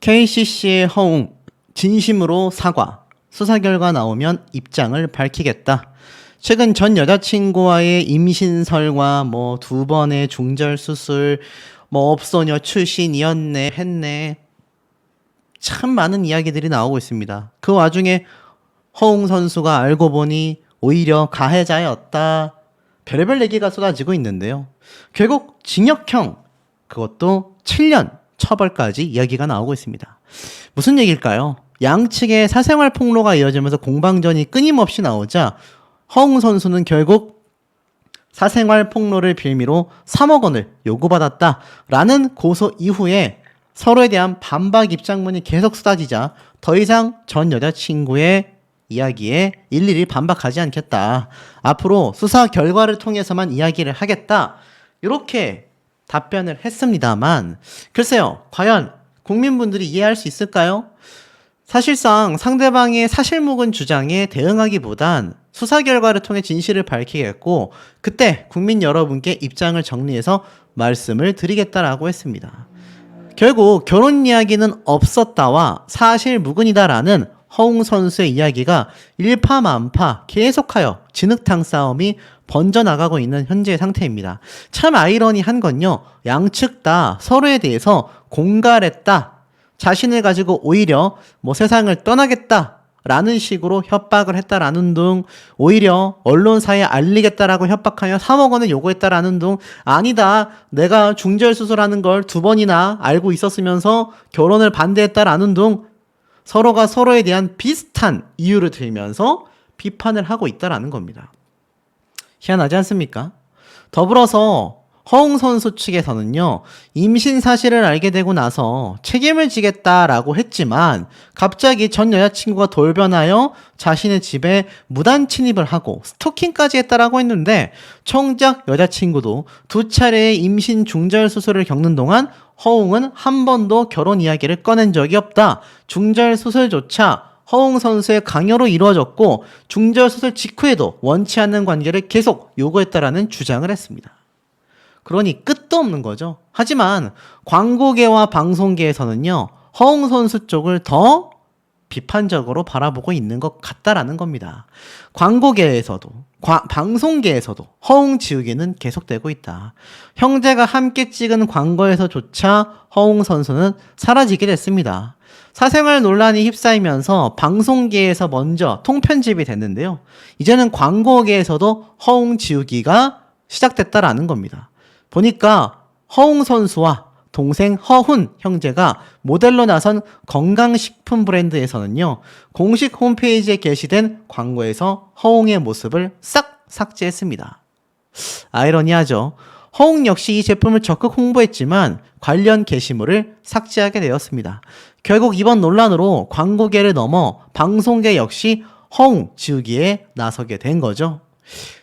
KCC의 허웅, 진심으로 사과. 수사 결과 나오면 입장을 밝히겠다. 최근 전 여자친구와의 임신설과 뭐 2번의 중절 수술, 뭐 업소녀 출신이었네 했네. 참 많은 이야기들이 나오고 있습니다. 그 와중에 허웅 선수가 알고 보니 오히려 가해자였다. 별의별 얘기가 쏟아지고 있는데요. 결국 징역형, 그것도 7년 처벌까지 이야기가 나오고 있습니다. 무슨 얘기일까요? 양측의 사생활 폭로가 이어지면서 공방전이 끊임없이 나오자 허웅 선수는 결국 사생활 폭로를 빌미로 3억 원을 요구받았다라는 고소 이후에 서로에 대한 반박 입장문이 계속 쏟아지자 더 이상 전 여자친구의 이야기에 일일이 반박하지 않겠다. 앞으로 수사 결과를 통해서만 이야기를 하겠다. 이렇게 답변을 했습니다만 글쎄요. 과연 국민분들이 이해할 수 있을까요? 사실상 상대방의 사실무근 주장에 대응하기보단 수사 결과를 통해 진실을 밝히겠고 그때 국민 여러분께 입장을 정리해서 말씀을 드리겠다라고 했습니다. 결국 결혼 이야기는 없었다와 사실무근이다라는 허웅 선수의 이야기가 일파만파 계속하여 진흙탕 싸움이 번져나가고 있는 현재의 상태입니다. 참 아이러니한 건요. 양측 다 서로에 대해서 공갈했다. 자신을 가지고 오히려 뭐 세상을 떠나겠다라는 식으로 협박을 했다라는 등 오히려 언론사에 알리겠다라고 협박하여 3억 원을 요구했다라는 등 아니다. 내가 중절 수술하는 걸 2번이나 알고 있었으면서 결혼을 반대했다라는 등 서로가 서로에 대한 비슷한 이유를 들면서 비판을 하고 있다라는 겁니다. 희한하지 않습니까? 더불어서 허웅 선수 측에서는요, 임신 사실을 알게 되고 나서 책임을 지겠다라고 했지만 갑자기 전 여자친구가 돌변하여 자신의 집에 무단 침입을 하고 스토킹까지 했다라고 했는데 정작 여자친구도 2차례의 임신 중절 수술을 겪는 동안 허웅은 한 번도 결혼 이야기를 꺼낸 적이 없다. 중절 수술조차 허웅 선수의 강요로 이루어졌고 중절 수술 직후에도 원치 않는 관계를 계속 요구했다라는 주장을 했습니다. 그러니 끝도 없는 거죠. 하지만 광고계와 방송계에서는요. 허웅 선수 쪽을 더 비판적으로 바라보고 있는 것 같다라는 겁니다. 광고계에서도 방송계에서도 허웅 지우기는 계속되고 있다. 형제가 함께 찍은 광고에서조차 허웅 선수는 사라지게 됐습니다. 사생활 논란이 휩싸이면서 방송계에서 먼저 통편집이 됐는데요. 이제는 광고계에서도 허웅 지우기가 시작됐다라는 겁니다. 보니까 허웅 선수와 동생 허훈 형제가 모델로 나선 건강식품 브랜드에서는요. 공식 홈페이지에 게시된 광고에서 허웅의 모습을 싹 삭제했습니다. 아이러니하죠. 허웅 역시 이 제품을 적극 홍보했지만 관련 게시물을 삭제하게 되었습니다. 결국 이번 논란으로 광고계를 넘어 방송계 역시 허웅 지우기에 나서게 된 거죠.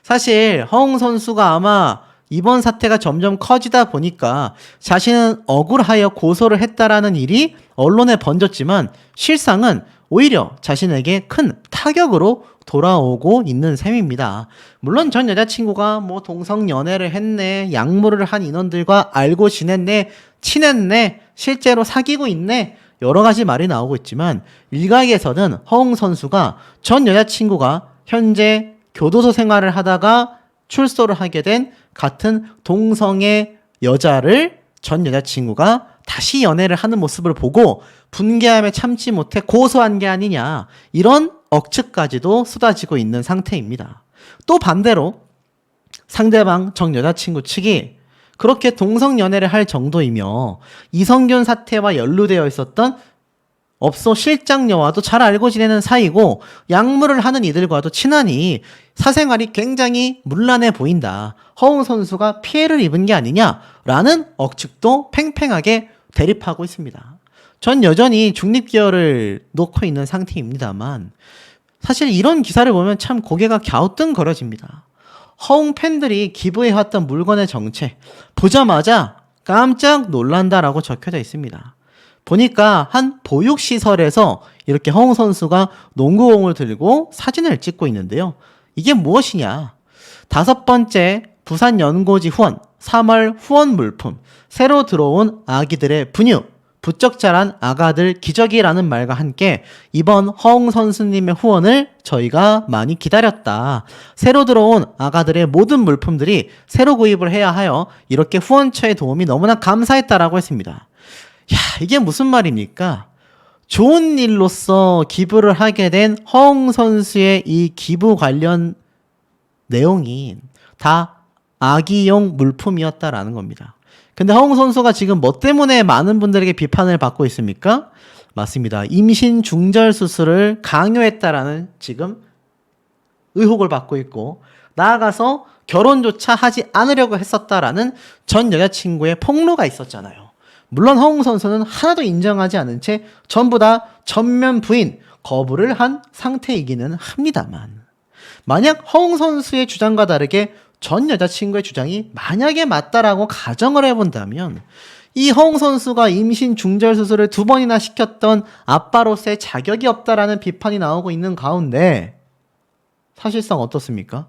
사실 허웅 선수가 아마 이번 사태가 점점 커지다 보니까 자신은 억울하여 고소를 했다라는 일이 언론에 번졌지만 실상은 오히려 자신에게 큰 타격으로 돌아오고 있는 셈입니다. 물론 전 여자친구가 뭐 동성연애를 했네, 약물을 한 인원들과 알고 지냈네, 친했네, 실제로 사귀고 있네, 여러 가지 말이 나오고 있지만 일각에서는 허웅 선수가 전 여자친구가 현재 교도소 생활을 하다가 출소를 하게 된 같은 동성의 여자를 전 여자친구가 다시 연애를 하는 모습을 보고 분개함에 참지 못해 고소한 게 아니냐, 이런 억측까지도 쏟아지고 있는 상태입니다. 또 반대로 상대방 전 여자친구 측이 그렇게 동성연애를 할 정도이며 이성균 사태와 연루되어 있었던 업소 실장녀와도 잘 알고 지내는 사이고 약물을 하는 이들과도 친하니 사생활이 굉장히 문란해 보인다. 허웅 선수가 피해를 입은 게 아니냐라는 억측도 팽팽하게 대립하고 있습니다. 전 여전히 중립기어를 놓고 있는 상태입니다만 사실 이런 기사를 보면 참 고개가 갸우뚱거려집니다. 허웅 팬들이 기부해왔던 물건의 정체 보자마자 깜짝 놀란다라고 적혀져 있습니다. 보니까 한 보육시설에서 이렇게 허웅 선수가 농구공을 들고 사진을 찍고 있는데요. 이게 무엇이냐? 5번째 부산 연고지 후원, 3월 후원 물품, 새로 들어온 아기들의 분유, 부쩍 자란 아가들 기적이라는 말과 함께 이번 허웅 선수님의 후원을 저희가 많이 기다렸다. 새로 들어온 아가들의 모든 물품들이 새로 구입을 해야 하여 이렇게 후원처의 도움이 너무나 감사했다라고 했습니다. 야, 이게 무슨 말입니까? 좋은 일로서 기부를 하게 된 허웅 선수의 이 기부 관련 내용이 다 아기용 물품이었다라는 겁니다. 근데 허웅 선수가 지금 뭐 때문에 많은 분들에게 비판을 받고 있습니까? 맞습니다. 임신 중절 수술을 강요했다라는 지금 의혹을 받고 있고, 나아가서 결혼조차 하지 않으려고 했었다라는 전 여자친구의 폭로가 있었잖아요. 물론 허웅 선수는 하나도 인정하지 않은 채 전부 다 전면 부인, 거부를 한 상태이기는 합니다만, 만약 허웅 선수의 주장과 다르게 전 여자친구의 주장이 만약에 맞다라고 가정을 해본다면, 이 허웅 선수가 임신 중절 수술을 2번이나 시켰던 아빠로서의 자격이 없다라는 비판이 나오고 있는 가운데 사실상 어떻습니까?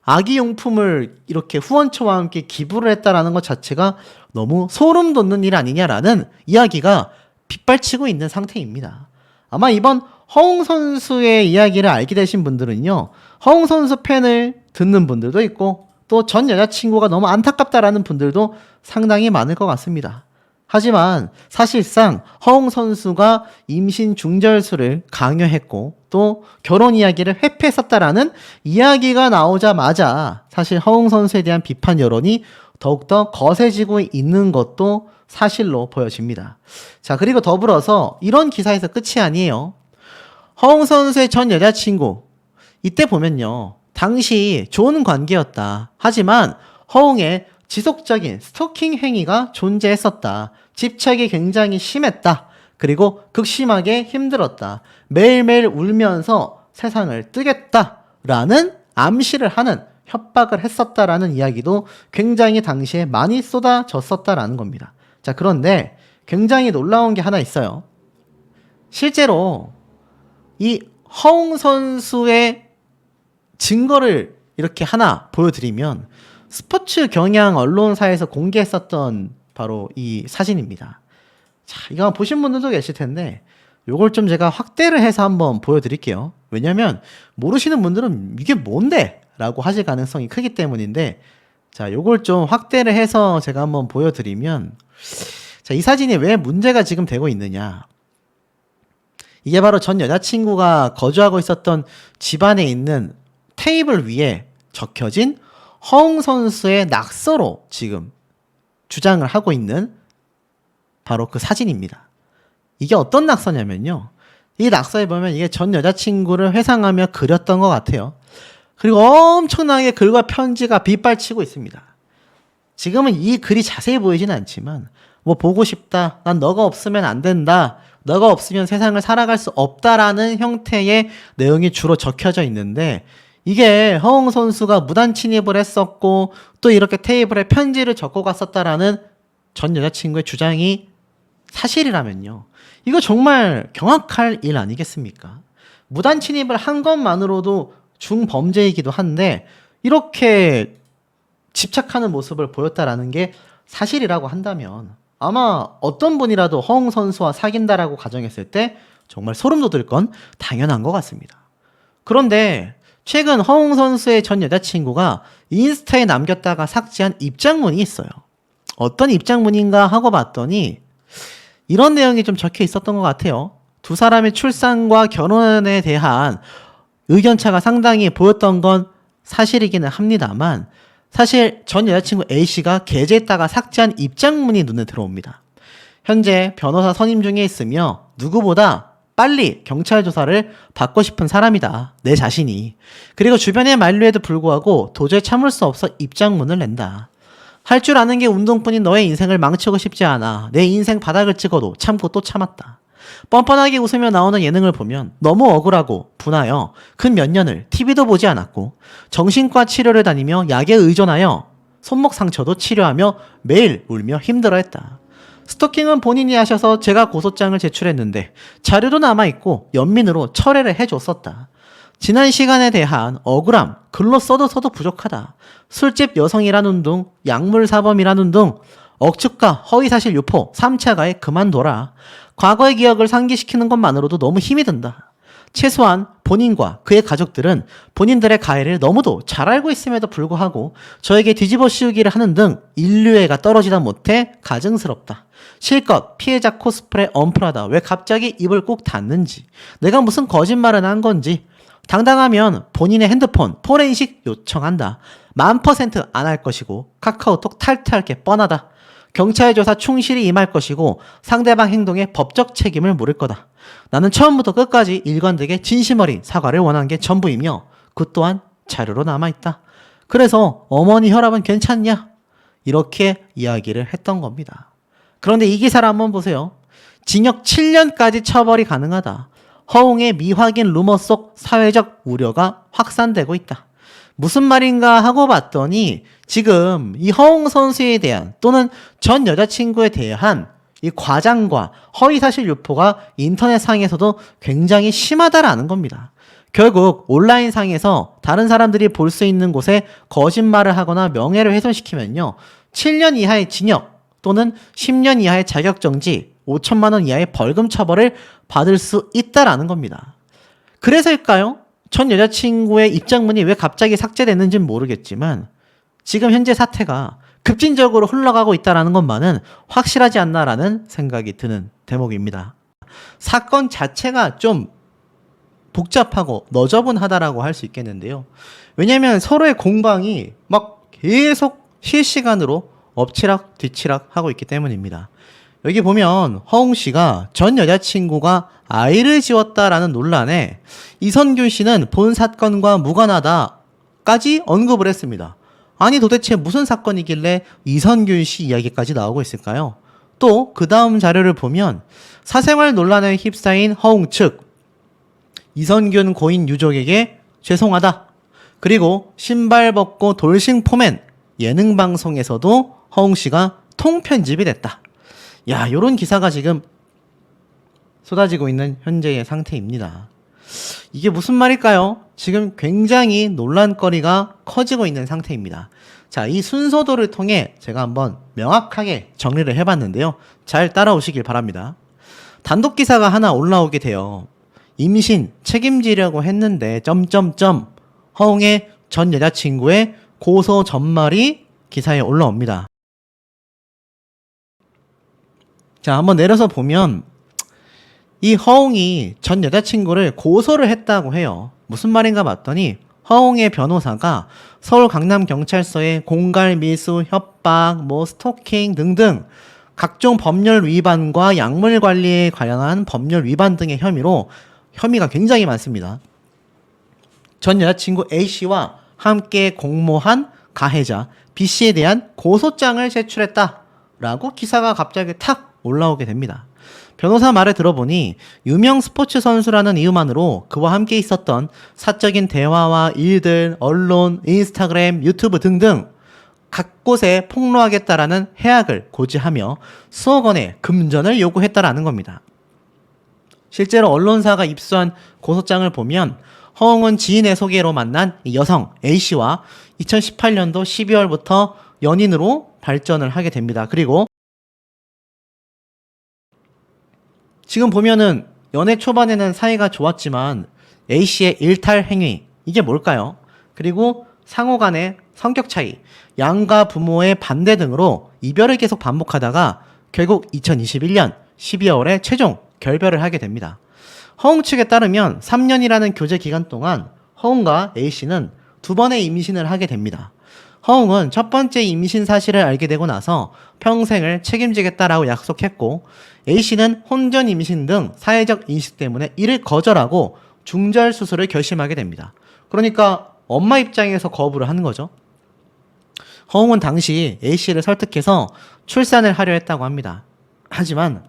아기용품을 이렇게 후원처와 함께 기부를 했다라는 것 자체가 너무 소름 돋는 일 아니냐라는 이야기가 빗발치고 있는 상태입니다. 아마 이번 허웅 선수의 이야기를 알게 되신 분들은요, 허웅 선수 팬을 듣는 분들도 있고 또 전 여자친구가 너무 안타깝다라는 분들도 상당히 많을 것 같습니다. 하지만 사실상 허웅 선수가 임신 중절수를 강요했고 또 결혼 이야기를 회피했었다라는 이야기가 나오자마자 사실 허웅 선수에 대한 비판 여론이 더욱더 거세지고 있는 것도 사실로 보여집니다. 자, 그리고 더불어서 이런 기사에서 끝이 아니에요. 허웅 선수의 전 여자친구, 이때 보면요, 당시 좋은 관계였다. 하지만 허웅의 지속적인 스토킹 행위가 존재했었다. 집착이 굉장히 심했다. 그리고 극심하게 힘들었다. 매일매일 울면서 세상을 뜨겠다라는 암시를 하는, 협박을 했었다라는 이야기도 굉장히 당시에 많이 쏟아졌었다라는 겁니다. 자, 그런데 굉장히 놀라운 게 하나 있어요. 실제로 이 허웅 선수의 증거를 이렇게 하나 보여드리면, 스포츠 경향 언론사에서 공개했었던 바로 이 사진입니다. 자, 이거 보신 분들도 계실 텐데 요걸 좀 제가 확대를 해서 한번 보여드릴게요. 왜냐면 모르시는 분들은 이게 뭔데? 라고 하실 가능성이 크기 때문인데, 자, 요걸 좀 확대를 해서 제가 한번 보여드리면, 자, 이 사진이 왜 문제가 지금 되고 있느냐. 이게 바로 전 여자친구가 거주하고 있었던 집안에 있는 테이블 위에 적혀진 허웅 선수의 낙서로 지금 주장을 하고 있는 바로 그 사진입니다. 이게 어떤 낙서냐면요, 이 낙서에 보면 이게 전 여자친구를 회상하며 그렸던 것 같아요. 그리고 엄청나게 글과 편지가 빗발치고 있습니다. 지금은 이 글이 자세히 보이지는 않지만, 뭐 보고 싶다, 난 너가 없으면 안 된다, 너가 없으면 세상을 살아갈 수 없다라는 형태의 내용이 주로 적혀져 있는데, 이게 허웅 선수가 무단 침입을 했었고 또 이렇게 테이블에 편지를 적고 갔었다라는 전 여자친구의 주장이 사실이라면요, 이거 정말 경악할 일 아니겠습니까? 무단 침입을 한 것만으로도 중범죄이기도 한데 이렇게 집착하는 모습을 보였다라는 게 사실이라고 한다면, 아마 어떤 분이라도 허웅 선수와 사귄다라고 가정했을 때 정말 소름 돋을 건 당연한 것 같습니다. 그런데 최근 허웅 선수의 전 여자친구가 인스타에 남겼다가 삭제한 입장문이 있어요. 어떤 입장문인가 하고 봤더니 이런 내용이 좀 적혀 있었던 것 같아요. 두 사람의 출산과 결혼에 대한 의견차가 상당히 보였던 건 사실이기는 합니다만, 사실 전 여자친구 A씨가 게재했다가 삭제한 입장문이 눈에 들어옵니다. 현재 변호사 선임 중에 있으며 누구보다 빨리 경찰 조사를 받고 싶은 사람이다, 내 자신이. 그리고 주변의 만류에도 불구하고 도저히 참을 수 없어 입장문을 낸다. 할 줄 아는 게 운동뿐인 너의 인생을 망치고 싶지 않아. 내 인생 바닥을 찍어도 참고 또 참았다. 뻔뻔하게 웃으며 나오는 예능을 보면 너무 억울하고 분하여 근 몇 년을 TV도 보지 않았고 정신과 치료를 다니며 약에 의존하여 손목 상처도 치료하며 매일 울며 힘들어했다. 스토킹은 본인이 하셔서 제가 고소장을 제출했는데 자료도 남아있고 연민으로 철회를 해줬었다. 지난 시간에 대한 억울함, 글로 써도 부족하다. 술집 여성이라는 둥, 약물 사범이라는 둥, 억측과 허위사실 유포, 3차 가해 그만둬라. 과거의 기억을 상기시키는 것만으로도 너무 힘이 든다. 최소한 본인과 그의 가족들은 본인들의 가해를 너무도 잘 알고 있음에도 불구하고 저에게 뒤집어 씌우기를 하는 등 인류애가 떨어지다 못해 가증스럽다. 실컷 피해자 코스프레 언플하다 왜 갑자기 입을 꾹 닫는지, 내가 무슨 거짓말을 한 건지, 당당하면 본인의 핸드폰 포렌식 요청한다. 1000% 안 할 것이고 카카오톡 탈퇴할 게 뻔하다. 경찰 조사 충실히 임할 것이고 상대방 행동에 법적 책임을 물을 거다. 나는 처음부터 끝까지 일관되게 진심 어린 사과를 원한 게 전부이며 그 또한 자료로 남아있다. 그래서 어머니 혈압은 괜찮냐? 이렇게 이야기를 했던 겁니다. 그런데 이 기사를 한번 보세요. 징역 7년까지 처벌이 가능하다. 허웅의 미확인 루머 속 사회적 우려가 확산되고 있다. 무슨 말인가 하고 봤더니 지금 이 허웅 선수에 대한 또는 전 여자친구에 대한 이 과장과 허위사실 유포가 인터넷상에서도 굉장히 심하다라는 겁니다. 결국 온라인상에서 다른 사람들이 볼 수 있는 곳에 거짓말을 하거나 명예를 훼손시키면요, 7년 이하의 징역 또는 10년 이하의 자격정지, 5천만 원 이하의 벌금 처벌을 받을 수 있다라는 겁니다. 그래서일까요? 전 여자친구의 입장문이 왜 갑자기 삭제됐는지는 모르겠지만 지금 현재 사태가 급진적으로 흘러가고 있다는 것만은 확실하지 않나라는 생각이 드는 대목입니다. 사건 자체가 좀 복잡하고 너저분하다라고 할 수 있겠는데요. 왜냐하면 서로의 공방이 막 계속 실시간으로 엎치락 뒤치락 하고 있기 때문입니다. 여기 보면 허웅 씨가 전 여자친구가 아이를 지웠다라는 논란에 이선균 씨는 본 사건과 무관하다까지 언급을 했습니다. 아니 도대체 무슨 사건이길래 이선균 씨 이야기까지 나오고 있을까요? 또 그 다음 자료를 보면 사생활 논란에 휩싸인 허웅 측, 이선균 고인 유족에게 죄송하다. 그리고 신발 벗고 돌싱 포맨 예능 방송에서도 허웅 씨가 통편집이 됐다. 야, 요런 기사가 지금 쏟아지고 있는 현재의 상태입니다. 이게 무슨 말일까요? 지금 굉장히 논란거리가 커지고 있는 상태입니다. 자, 이 순서도를 통해 제가 한번 명확하게 정리를 해봤는데요. 잘 따라오시길 바랍니다. 단독 기사가 하나 올라오게 돼요. 임신 책임지려고 했는데 허웅의 전 여자친구의 고소 전말이 기사에 올라옵니다. 자, 한번 내려서 보면 이 허웅이 전 여자친구를 고소를 했다고 해요. 무슨 말인가 봤더니 허웅의 변호사가 서울 강남경찰서에 공갈, 미수, 협박, 스토킹 등등 각종 법률 위반과 약물 관리에 관련한 법률 위반 등의 혐의가 굉장히 많습니다. 전 여자친구 A씨와 함께 공모한 가해자 B씨에 대한 고소장을 제출했다라고 기사가 갑자기 탁 올라오게 됩니다. 변호사 말을 들어보니 유명 스포츠 선수라는 이유만으로 그와 함께 있었던 사적인 대화와 일들, 언론, 인스타그램, 유튜브 등등 각 곳에 폭로하겠다라는 해악을 고지하며 수억 원의 금전을 요구했다라는 겁니다. 실제로 언론사가 입수한 고소장을 보면 허웅은 지인의 소개로 만난 이 여성 A씨와 2018년도 12월부터 연인으로 발전을 하게 됩니다. 그리고 지금 보면은 연애 초반에는 사이가 좋았지만 A씨의 일탈 행위, 이게 뭘까요? 그리고 상호 간의 성격 차이, 양가 부모의 반대 등으로 이별을 계속 반복하다가 결국 2021년 12월에 최종 결별을 하게 됩니다. 허웅 측에 따르면 3년이라는 교제 기간 동안 허웅과 A씨는 2번의 임신을 하게 됩니다. 허웅은 첫 번째 임신 사실을 알게 되고 나서 평생을 책임지겠다라고 약속했고, A씨는 혼전 임신 등 사회적 인식 때문에 이를 거절하고 중절 수술을 결심하게 됩니다. 그러니까 엄마 입장에서 거부를 하는 거죠. 허웅은 당시 A씨를 설득해서 출산을 하려 했다고 합니다. 하지만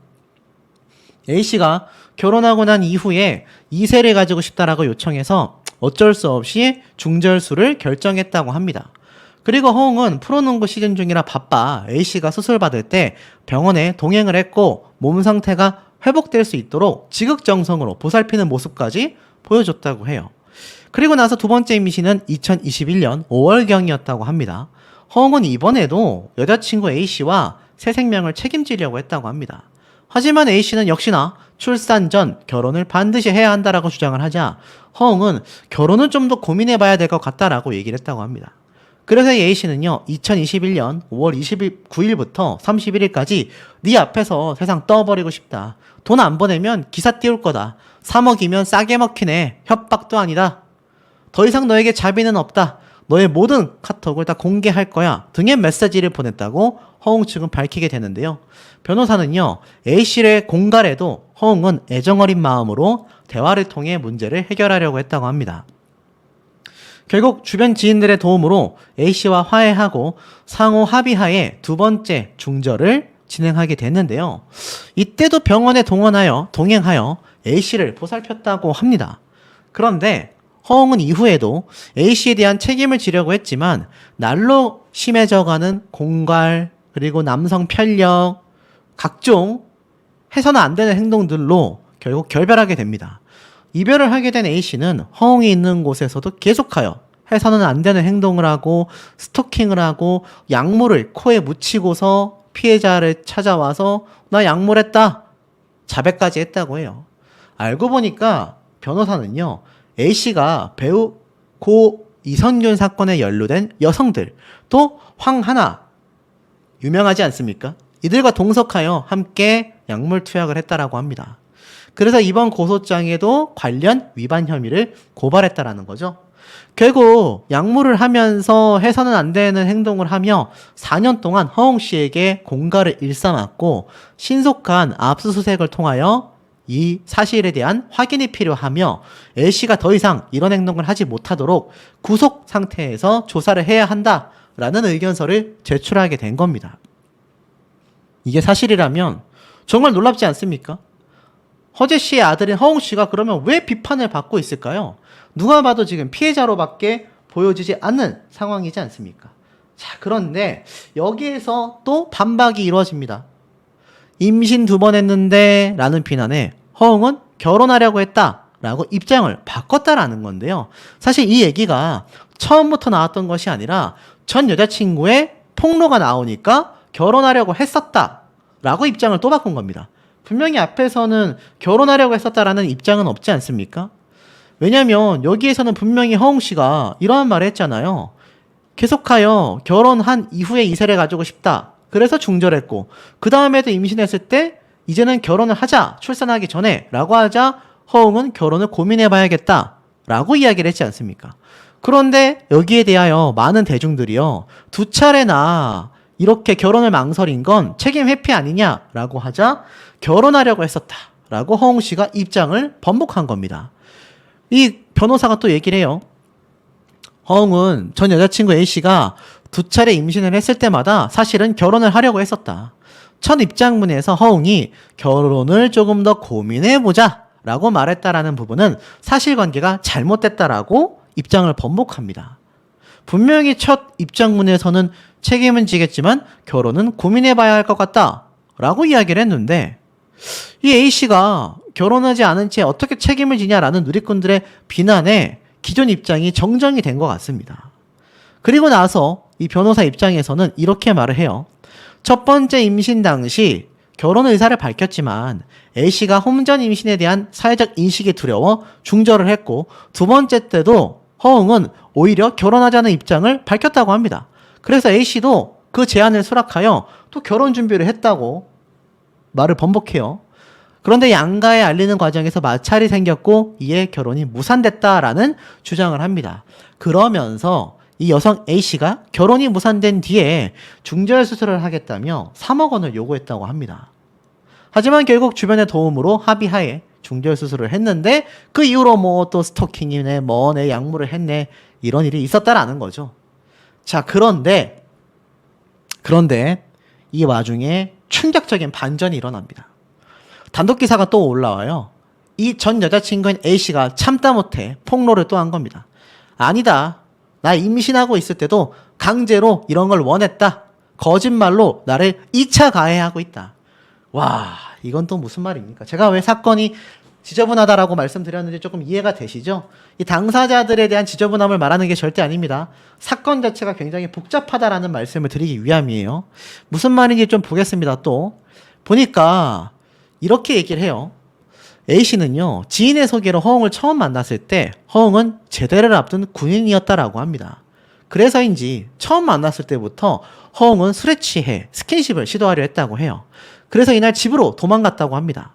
A씨가 결혼하고 난 이후에 2세를 가지고 싶다라고 요청해서 어쩔 수 없이 중절수를 결정했다고 합니다. 그리고 허웅은 프로농구 시즌 중이라 바빠 A씨가 수술 받을 때 병원에 동행을 했고 몸 상태가 회복될 수 있도록 지극정성으로 보살피는 모습까지 보여줬다고 해요. 그리고 나서 두 번째 임신은 2021년 5월경이었다고 합니다. 허웅은 이번에도 여자친구 A씨와 새 생명을 책임지려고 했다고 합니다. 하지만 A씨는 역시나 출산 전 결혼을 반드시 해야 한다라고 주장을 하자 허웅은 결혼은 좀 더 고민해봐야 될 것 같다라고 얘기를 했다고 합니다. 그래서 A씨는요 2021년 5월 29일부터 31일까지 네 앞에서 세상 떠버리고 싶다. 돈 안 보내면 기사 띄울 거다. 3억이면 싸게 먹히네. 협박도 아니다. 더 이상 너에게 자비는 없다. 너의 모든 카톡을 다 공개할 거야 등의 메시지를 보냈다고 허웅 측은 밝히게 되는데요. 변호사는요 A씨의 공갈에도 허웅은 애정어린 마음으로 대화를 통해 문제를 해결하려고 했다고 합니다. 결국 주변 지인들의 도움으로 A씨와 화해하고 상호 합의하에 두 번째 중절을 진행하게 됐는데요. 이때도 병원에 동행하여 A씨를 보살폈다고 합니다. 그런데 허웅은 이후에도 A씨에 대한 책임을 지려고 했지만 날로 심해져가는 공갈 그리고 남성 편력 각종 해서는 안 되는 행동들로 결국 결별하게 됩니다. 이별을 하게 된 A씨는 허웅이 있는 곳에서도 계속하여 해서는 안 되는 행동을 하고 스토킹을 하고 약물을 코에 묻히고서 피해자를 찾아와서 나 약물했다 자백까지 했다고 해요. 알고 보니까 변호사는요 A씨가 배우 고 이선균 사건에 연루된 여성들 또 황하나 유명하지 않습니까? 이들과 동석하여 함께 약물 투약을 했다라고 합니다. 그래서 이번 고소장에도 관련 위반 혐의를 고발했다라는 거죠. 결국 약물을 하면서 해서는 안 되는 행동을 하며 4년 동안 허웅 씨에게 공갈을 일삼았고 신속한 압수수색을 통하여 이 사실에 대한 확인이 필요하며 A씨가 더 이상 이런 행동을 하지 못하도록 구속 상태에서 조사를 해야 한다라는 의견서를 제출하게 된 겁니다. 이게 사실이라면 정말 놀랍지 않습니까? 허재 씨의 아들인 허웅 씨가 그러면 왜 비판을 받고 있을까요? 누가 봐도 지금 피해자로밖에 보여지지 않는 상황이지 않습니까? 자, 그런데 여기에서 또 반박이 이루어집니다. 임신 2번 했는데 라는 비난에 허웅은 결혼하려고 했다 라고 입장을 바꿨다라는 건데요. 사실 이 얘기가 처음부터 나왔던 것이 아니라 전 여자친구의 폭로가 나오니까 결혼하려고 했었다 라고 입장을 또 바꾼 겁니다. 분명히 앞에서는 결혼하려고 했었다라는 입장은 없지 않습니까? 왜냐면 여기에서는 분명히 허웅 씨가 이러한 말을 했잖아요. 계속하여 결혼한 이후에 이세를 가지고 싶다. 그래서 중절했고 그 다음에도 임신했을 때 이제는 결혼을 하자 출산하기 전에 라고 하자 허웅은 결혼을 고민해봐야겠다 라고 이야기를 했지 않습니까? 그런데 여기에 대하여 많은 대중들이요 2차례나 이렇게 결혼을 망설인 건 책임 회피 아니냐라고 하자 결혼하려고 했었다 라고 허웅 씨가 입장을 번복한 겁니다. 이 변호사가 또 얘기를 해요. 허웅은 전 여자친구 A씨가 2차례 임신을 했을 때마다 사실은 결혼을 하려고 했었다. 첫 입장문에서 허웅이 결혼을 조금 더 고민해보자 라고 말했다라는 부분은 사실관계가 잘못됐다라고 입장을 번복합니다. 분명히 첫 입장문에서는 책임은 지겠지만 결혼은 고민해봐야 할 것 같다 라고 이야기를 했는데 이 A씨가 결혼하지 않은 채 어떻게 책임을 지냐라는 누리꾼들의 비난에 기존 입장이 정정이 된 것 같습니다. 그리고 나서 이 변호사 입장에서는 이렇게 말을 해요. 첫 번째 임신 당시 결혼 의사를 밝혔지만 A씨가 홈전 임신에 대한 사회적 인식이 두려워 중절을 했고 두 번째 때도 허웅은 오히려 결혼하자는 입장을 밝혔다고 합니다. 그래서 A씨도 그 제안을 수락하여 또 결혼 준비를 했다고 말을 번복해요. 그런데 양가에 알리는 과정에서 마찰이 생겼고 이에 결혼이 무산됐다라는 주장을 합니다. 그러면서 이 여성 A씨가 결혼이 무산된 뒤에 중절 수술을 하겠다며 3억 원을 요구했다고 합니다. 하지만 결국 주변의 도움으로 합의하에 중절 수술을 했는데 그 이후로 뭐 또 스토킹이네 뭐네 약물을 했네 이런 일이 있었다라는 거죠. 자, 그런데 이 와중에 충격적인 반전이 일어납니다. 단독 기사가 또 올라와요. 이 전 여자친구인 A씨가 참다 못해 폭로를 또 한 겁니다. 아니다. 나 임신하고 있을 때도 강제로 이런 걸 원했다. 거짓말로 나를 2차 가해하고 있다. 와, 이건 또 무슨 말입니까? 제가 왜 사건이 지저분하다라고 말씀드렸는데 조금 이해가 되시죠? 이 당사자들에 대한 지저분함을 말하는 게 절대 아닙니다. 사건 자체가 굉장히 복잡하다라는 말씀을 드리기 위함이에요. 무슨 말인지 좀 보겠습니다. 또 보니까 이렇게 얘기를 해요. A씨는요, 지인의 소개로 허웅을 처음 만났을 때 허웅은 제대를 앞둔 군인이었다라고 합니다. 그래서인지 처음 만났을 때부터 허웅은 술에 취해 스킨십을 시도하려 했다고 해요. 그래서 이날 집으로 도망갔다고 합니다.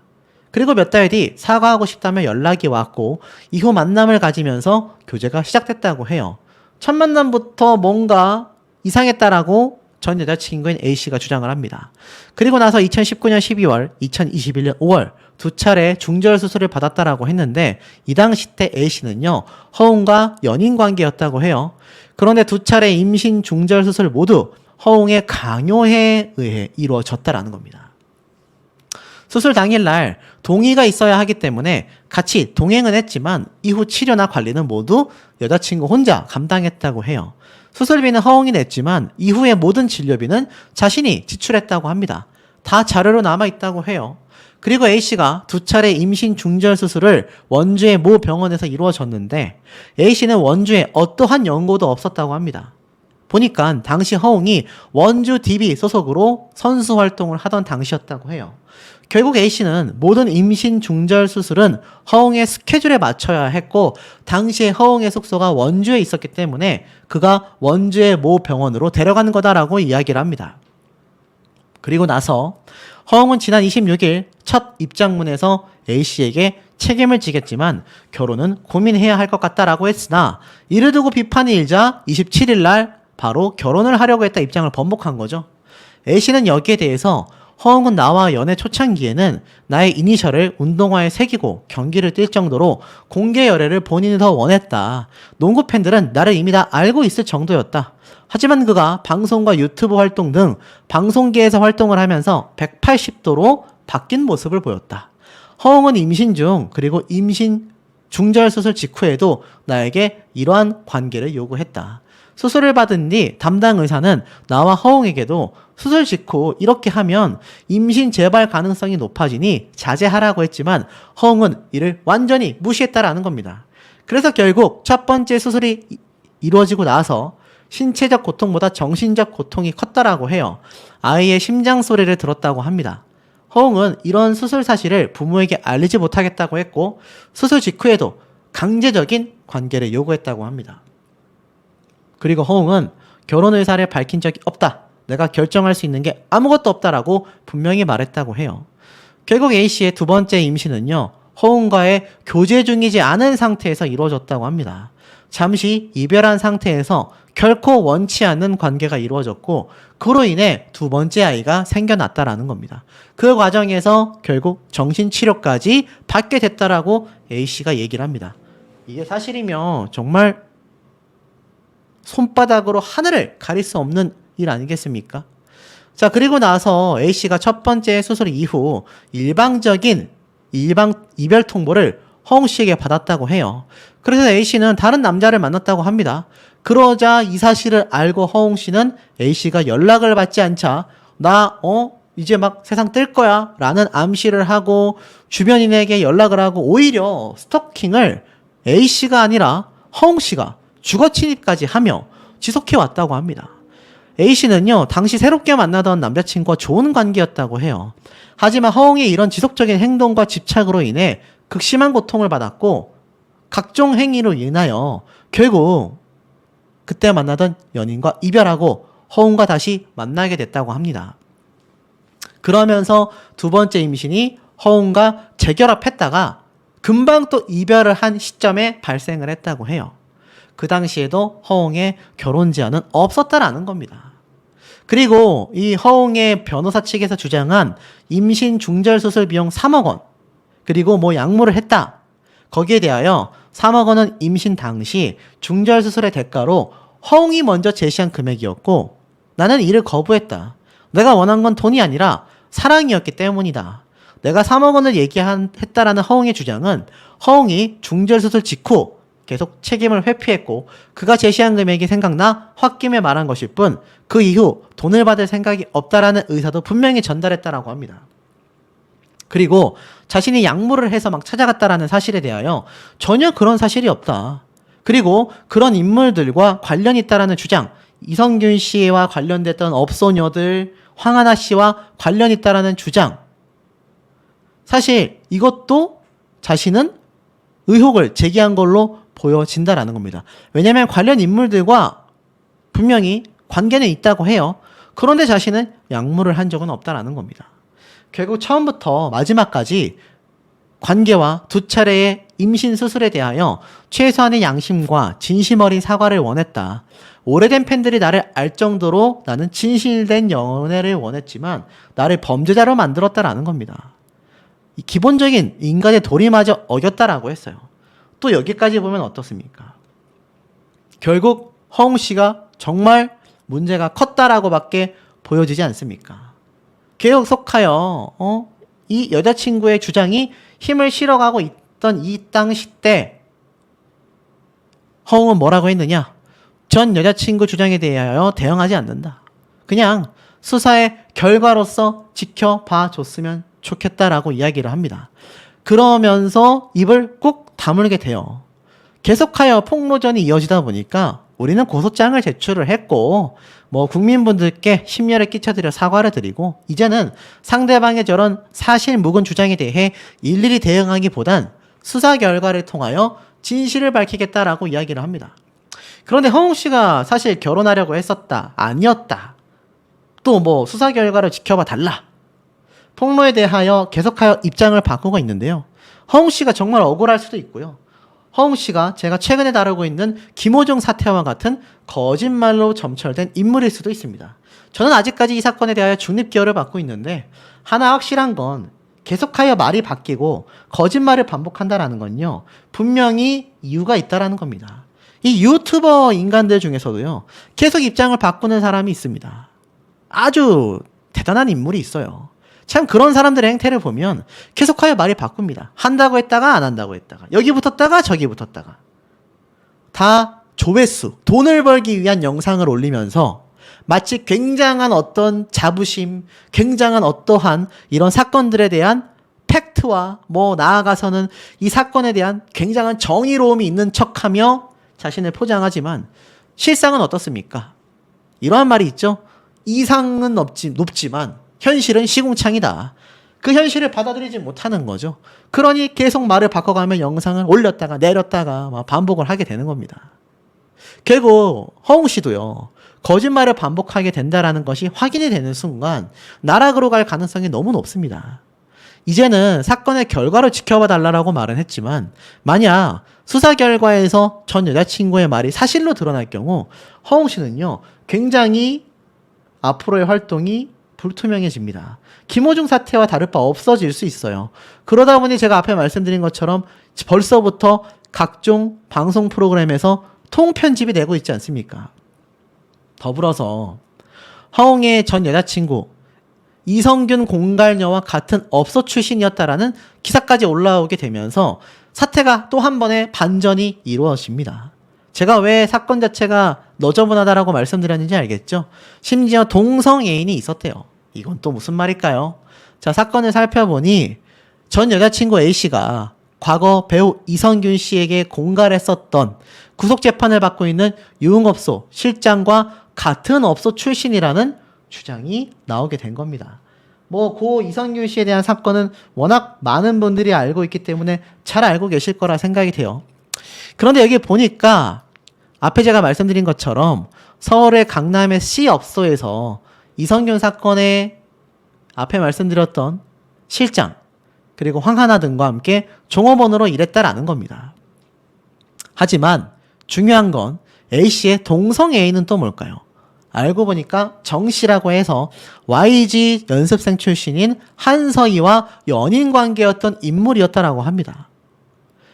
그리고 몇 달 뒤 사과하고 싶다며 연락이 왔고 이후 만남을 가지면서 교제가 시작됐다고 해요. 첫 만남부터 뭔가 이상했다라고 전 여자친구인 A씨가 주장을 합니다. 그리고 나서 2019년 12월, 2021년 5월 두 차례 중절 수술을 받았다라고 했는데 이 당시 때 A씨는요, 허웅과 연인 관계였다고 해요. 그런데 두 차례 임신 중절 수술 모두 허웅의 강요에 의해 이루어졌다라는 겁니다. 수술 당일날 동의가 있어야 하기 때문에 같이 동행은 했지만 이후 치료나 관리는 모두 여자친구 혼자 감당했다고 해요. 수술비는 허웅이 냈지만 이후의 모든 진료비는 자신이 지출했다고 합니다. 다 자료로 남아있다고 해요. 그리고 A씨가 두 차례 임신 중절 수술을 원주의 모 병원에서 이루어졌는데 A씨는 원주에 어떠한 연고도 없었다고 합니다. 보니까 당시 허웅이 원주 DB 소속으로 선수 활동을 하던 당시였다고 해요. 결국 A씨는 모든 임신 중절 수술은 허웅의 스케줄에 맞춰야 했고 당시에 허웅의 숙소가 원주에 있었기 때문에 그가 원주의 모 병원으로 데려간 거다라고 이야기를 합니다. 그리고 나서 허웅은 지난 26일 첫 입장문에서 A씨에게 책임을 지겠지만 결혼은 고민해야 할 것 같다라고 했으나 이를 두고 비판이 일자 27일 날 바로 결혼을 하려고 했다 입장을 번복한 거죠. A씨는 여기에 대해서 허웅은 나와 연애 초창기에는 나의 이니셜을 운동화에 새기고 경기를 뛸 정도로 공개 열애를 본인이 더 원했다. 농구 팬들은 나를 이미 다 알고 있을 정도였다. 하지만 그가 방송과 유튜브 활동 등 방송계에서 활동을 하면서 180도로 바뀐 모습을 보였다. 허웅은 임신 중 그리고 임신 중절 수술 직후에도 나에게 이러한 관계를 요구했다. 수술을 받은 뒤 담당 의사는 나와 허웅에게도 수술 직후 이렇게 하면 임신 재발 가능성이 높아지니 자제하라고 했지만 허웅은 이를 완전히 무시했다라는 겁니다. 그래서 결국 첫 번째 수술이 이루어지고 나서 신체적 고통보다 정신적 고통이 컸다라고 해요. 아이의 심장 소리를 들었다고 합니다. 허웅은 이런 수술 사실을 부모에게 알리지 못하겠다고 했고 수술 직후에도 강제적인 관계를 요구했다고 합니다. 그리고 허웅은 결혼 의사를 밝힌 적이 없다. 내가 결정할 수 있는 게 아무것도 없다라고 분명히 말했다고 해요. 결국 A씨의 두 번째 임신은요, 허웅과의 교제 중이지 않은 상태에서 이루어졌다고 합니다. 잠시 이별한 상태에서 결코 원치 않는 관계가 이루어졌고 그로 인해 두 번째 아이가 생겨났다라는 겁니다. 그 과정에서 결국 정신치료까지 받게 됐다라고 A씨가 얘기를 합니다. 이게 사실이면 정말 손바닥으로 하늘을 가릴 수 없는 일 아니겠습니까? 자, 그리고 나서 A씨가 첫 번째 수술 이후 일방적인 이별 통보를 허웅씨에게 받았다고 해요. 그래서 A씨는 다른 남자를 만났다고 합니다. 그러자 이 사실을 알고 허웅씨는 A씨가 연락을 받지 않자 이제 막 세상 뜰 거야 라는 암시를 하고 주변인에게 연락을 하고 오히려 스토킹을 A씨가 아니라 허웅씨가 주거 침입까지 하며 지속해 왔다고 합니다. A씨는요, 당시 새롭게 만나던 남자친구와 좋은 관계였다고 해요. 하지만 허웅의 이런 지속적인 행동과 집착으로 인해 극심한 고통을 받았고 각종 행위로 인하여 결국 그때 만나던 연인과 이별하고 허웅과 다시 만나게 됐다고 합니다. 그러면서 두 번째 임신이 허웅과 재결합했다가 금방 또 이별을 한 시점에 발생을 했다고 해요. 그 당시에도 허웅의 결혼 제한은 없었다라는 겁니다. 그리고 이 허웅의 변호사 측에서 주장한 임신 중절 수술 비용 3억 원 그리고 약물을 했다. 거기에 대하여 3억 원은 임신 당시 중절 수술의 대가로 허웅이 먼저 제시한 금액이었고 나는 이를 거부했다. 내가 원한 건 돈이 아니라 사랑이었기 때문이다. 내가 3억 원을 얘기했다라는 허웅의 주장은 허웅이 중절 수술 직후 계속 책임을 회피했고 그가 제시한 금액이 생각나 홧김에 말한 것일 뿐 그 이후 돈을 받을 생각이 없다라는 의사도 분명히 전달했다라고 합니다. 그리고 자신이 약물을 해서 막 찾아갔다라는 사실에 대하여 전혀 그런 사실이 없다. 그리고 그런 인물들과 관련이 있다라는 주장, 이성균 씨와 관련됐던 업소녀들, 황하나 씨와 관련이 있다라는 주장, 사실 이것도 자신은 의혹을 제기한 걸로 보여진다라는 겁니다. 왜냐하면 관련 인물들과 분명히 관계는 있다고 해요. 그런데 자신은 약물을 한 적은 없다라는 겁니다. 결국 처음부터 마지막까지 관계와 두 차례의 임신 수술에 대하여 최소한의 양심과 진심 어린 사과를 원했다. 오래된 팬들이 나를 알 정도로 나는 진실된 연애를 원했지만 나를 범죄자로 만들었다라는 겁니다. 이 기본적인 인간의 도리마저 어겼다라고 했어요. 또 여기까지 보면 어떻습니까? 결국 허웅 씨가 정말 문제가 컸다라고밖에 보여지지 않습니까? 계속하여 이 여자친구의 주장이 힘을 실어가고 있던 이 당시 때 허웅은 뭐라고 했느냐? 전 여자친구 주장에 대하여 대응하지 않는다. 그냥 수사의 결과로서 지켜봐 줬으면 좋겠다라고 이야기를 합니다. 그러면서 입을 꾹 다물게 돼요. 계속하여 폭로전이 이어지다 보니까 우리는 고소장을 제출을 했고 국민분들께 심려를 끼쳐드려 사과를 드리고 이제는 상대방의 저런 사실 묵은 주장에 대해 일일이 대응하기보단 수사 결과를 통하여 진실을 밝히겠다라고 이야기를 합니다. 그런데 허웅 씨가 사실 결혼하려고 했었다, 아니었다, 또 수사 결과를 지켜봐 달라, 폭로에 대하여 계속하여 입장을 바꾸고 있는데요. 허웅 씨가 정말 억울할 수도 있고요. 허웅 씨가 제가 최근에 다루고 있는 김호중 사태와 같은 거짓말로 점철된 인물일 수도 있습니다. 저는 아직까지 이 사건에 대하여 중립기여를 받고 있는데 하나 확실한 건 계속하여 말이 바뀌고 거짓말을 반복한다라는 건요, 분명히 이유가 있다라는 겁니다. 이 유튜버 인간들 중에서도요, 계속 입장을 바꾸는 사람이 있습니다. 아주 대단한 인물이 있어요. 참 그런 사람들의 행태를 보면 계속하여 말이 바꿉니다. 한다고 했다가 안 한다고 했다가, 여기 붙었다가 저기 붙었다가, 다 조회수, 돈을 벌기 위한 영상을 올리면서 마치 굉장한 어떤 자부심, 굉장한 어떠한 이런 사건들에 대한 팩트와 나아가서는 이 사건에 대한 굉장한 정의로움이 있는 척하며 자신을 포장하지만 실상은 어떻습니까? 이러한 말이 있죠. 이상은 높지만 현실은 시궁창이다. 그 현실을 받아들이지 못하는 거죠. 그러니 계속 말을 바꿔가며 영상을 올렸다가 내렸다가 반복을 하게 되는 겁니다. 결국 허웅 씨도요, 거짓말을 반복하게 된다라는 것이 확인이 되는 순간 나락으로 갈 가능성이 너무 높습니다. 이제는 사건의 결과를 지켜봐 달라고 말은 했지만 만약 수사 결과에서 전 여자친구의 말이 사실로 드러날 경우 허웅 씨는요, 굉장히 앞으로의 활동이 불투명해집니다. 김호중 사태와 다를 바 없어질 수 있어요. 그러다 보니 제가 앞에 말씀드린 것처럼 벌써부터 각종 방송 프로그램에서 통편집이 되고 있지 않습니까? 더불어서 허웅의 전 여자친구 이성균 공갈녀와 같은 업소 출신이었다라는 기사까지 올라오게 되면서 사태가 또 한 번의 반전이 이루어집니다. 제가 왜 사건 자체가 너저분하다라고 말씀드렸는지 알겠죠? 심지어 동성 애인이 있었대요. 이건 또 무슨 말일까요? 자, 사건을 살펴보니 전 여자친구 A씨가 과거 배우 이성균 씨에게 공갈했었던 구속재판을 받고 있는 유흥업소 실장과 같은 업소 출신이라는 주장이 나오게 된 겁니다. 고 이성균 씨에 대한 사건은 워낙 많은 분들이 알고 있기 때문에 잘 알고 계실 거라 생각이 돼요. 그런데 여기 보니까 앞에 제가 말씀드린 것처럼 서울의 강남의 C업소에서 이성균 사건에 앞에 말씀드렸던 실장 그리고 황하나 등과 함께 종업원으로 일했다라는 겁니다. 하지만 중요한 건 A씨의 동성 애인은 또 뭘까요? 알고 보니까 정씨라고 해서 YG 연습생 출신인 한서희와 연인 관계였던 인물이었다라고 합니다.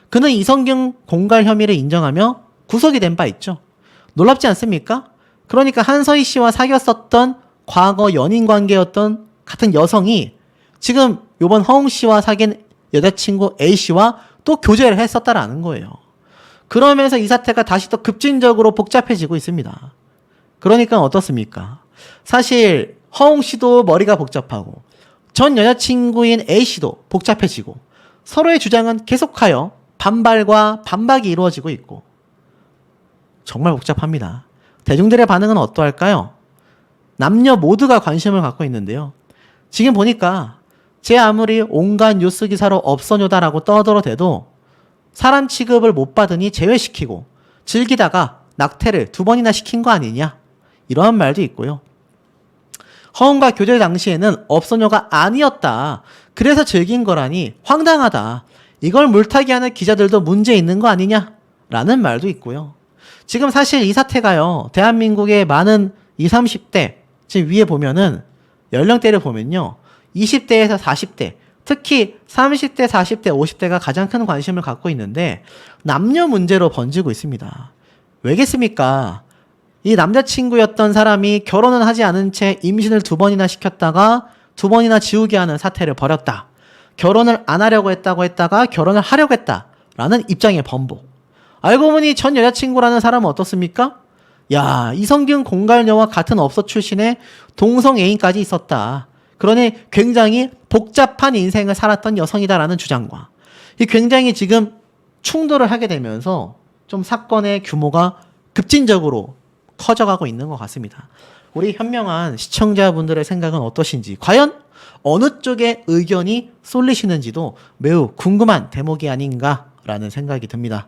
그는 이성균 공갈 혐의를 인정하며 구속이 된 바 있죠. 놀랍지 않습니까? 그러니까 한서희 씨와 사귀었었던 과거 연인 관계였던 같은 여성이 지금 요번 허웅 씨와 사귄 여자친구 A 씨와 또 교제를 했었다라는 거예요. 그러면서 이 사태가 다시 더 급진적으로 복잡해지고 있습니다. 그러니까 어떻습니까? 사실 허웅 씨도 머리가 복잡하고 전 여자친구인 A씨도 복잡해지고 서로의 주장은 계속하여 반발과 반박이 이루어지고 있고 정말 복잡합니다. 대중들의 반응은 어떠할까요? 남녀 모두가 관심을 갖고 있는데요. 지금 보니까 제 아무리 온갖 뉴스 기사로 업소녀다라고 떠들어대도 사람 취급을 못 받으니 제외시키고 즐기다가 낙태를 2번이나 시킨 거 아니냐 이런 말도 있고요. 허은과 교제 당시에는 업소녀가 아니었다. 그래서 즐긴 거라니 황당하다. 이걸 물타기하는 기자들도 문제 있는 거 아니냐라는 말도 있고요. 지금 사실 이 사태가요. 대한민국의 많은 20, 30대 지금 위에 보면은 연령대를 보면요. 20대에서 40대 특히 30대, 40대, 50대가 가장 큰 관심을 갖고 있는데 남녀 문제로 번지고 있습니다. 왜겠습니까? 이 남자친구였던 사람이 결혼은 하지 않은 채 임신을 2번이나 시켰다가 2번이나 지우게 하는 사태를 벌였다. 결혼을 안 하려고 했다가 결혼을 하려고 했다라는 입장의 번복. 알고 보니 전 여자친구라는 사람은 어떻습니까? 야, 이성균 공갈녀와 같은 업소 출신의 동성 애인까지 있었다. 그러니 굉장히 복잡한 인생을 살았던 여성이다라는 주장과 이 굉장히 지금 충돌을 하게 되면서 좀 사건의 규모가 급진적으로 커져가고 있는 것 같습니다. 우리 현명한 시청자분들의 생각은 어떠신지, 과연 어느 쪽의 의견이 쏠리시는지도 매우 궁금한 대목이 아닌가라는 생각이 듭니다.